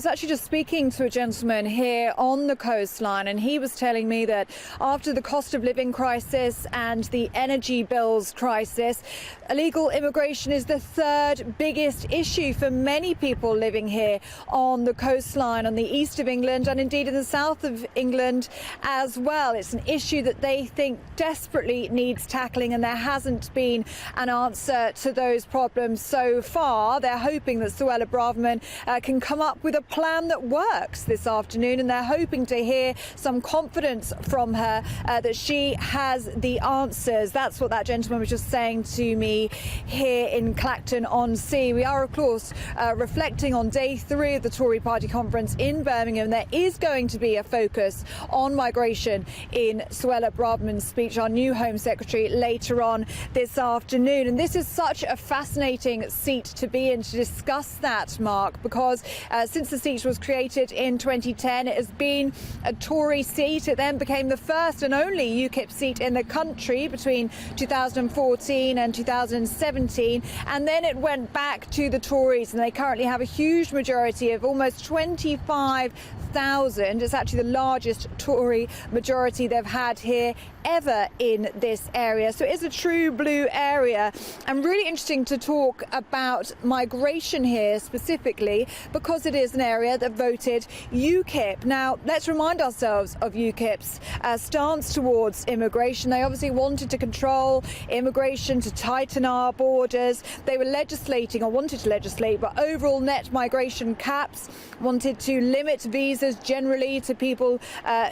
was actually just speaking to a gentleman here on the coastline, and he was telling me that after the cost of living crisis and the energy bills crisis, illegal immigration is the third biggest issue for many people living here on the coastline, on the east of England and indeed in the south of England as well. It's an issue that they think desperately needs tackling, and there hasn't been an answer to those problems so far. They're hoping that Suella Braverman can come up with a plan that works this afternoon, and they're hoping to hear some confidence from her that she has the answers. That's what that gentleman was just saying to me here in Clacton-on-Sea. We are, of course, reflecting on day 3 of the Tory party conference in Birmingham. There is going to be a focus on migration in Suella Braverman's speech, our new Home Secretary, later on this afternoon. And this is such a fascinating seat to be in to discuss that, Mark, because since the seat was created in 2010, it has been a Tory seat. It then became the first and only UKIP seat in the country between 2014 and 2017, and then it went back to the Tories, and they currently have a huge majority of almost 25,000. It's actually the largest Tory majority they've had here ever in this area. So it is a true blue area, and really interesting to talk about migration here specifically because it is an area that voted UKIP. Now, let's remind ourselves of UKIP's stance towards immigration. They obviously wanted to control immigration, to tighten our borders. They were legislating, or wanted to legislate, but overall net migration caps, wanted to limit visas generally to people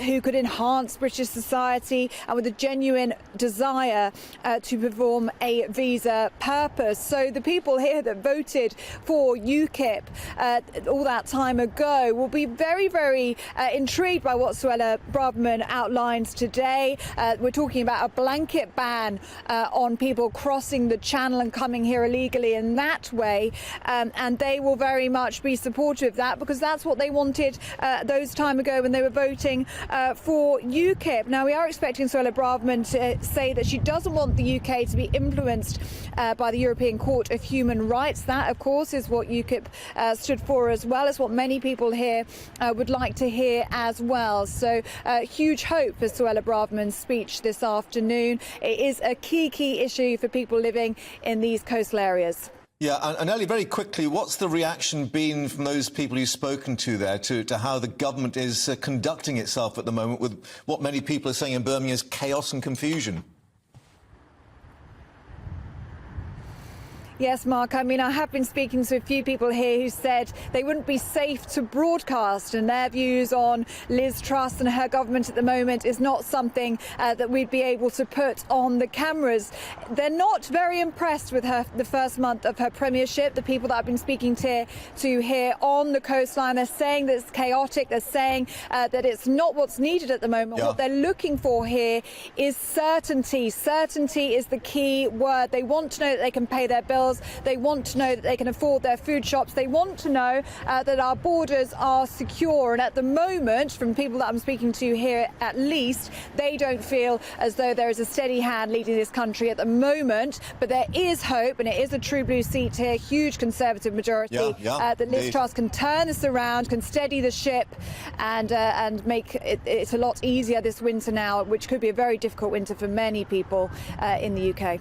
who could enhance British society and with a genuine desire to perform a visa purpose. So the people here that voted for UKIP all that time ago will be very, very intrigued by what Suella Braverman outlines today. We're talking about a blanket ban on people crossing the channel and coming here illegally in that way, and they will very much be supportive of that because that's what they wanted those time ago when they were voting for UKIP. Now, we are expecting Suella Braverman to say that she doesn't want the UK to be influenced by the European Court of Human Rights. That, of course, is what UKIP stood for, as well as what many people here would like to hear as well. So huge hope for Suella Braverman's speech this afternoon. It is a key issue for people living in these coastal areas. Yeah, and Ellie, very quickly, what's the reaction been from those people you've spoken to there to how the government is conducting itself at the moment with what many people are saying in Birmingham is chaos and confusion? Yes, Mark, I mean, I have been speaking to a few people here who said they wouldn't be safe to broadcast, and their views on Liz Truss and her government at the moment is not something that we'd be able to put on the cameras. They're not very impressed with the first month of her premiership. The people that I've been speaking to here on the coastline, they're saying that it's chaotic. They're saying that it's not what's needed at the moment. Yeah. What they're looking for here is certainty. Certainty is the key word. They want to know that they can pay their bills. They want to know that they can afford their food shops. They want to know that our borders are secure. And at the moment, from people that I'm speaking to here at least, they don't feel as though there is a steady hand leading this country at the moment. But there is hope, and it is a true blue seat here, huge Conservative majority, that Liz Truss can turn this around, can steady the ship and make it a lot easier this winter now, which could be a very difficult winter for many people in the UK.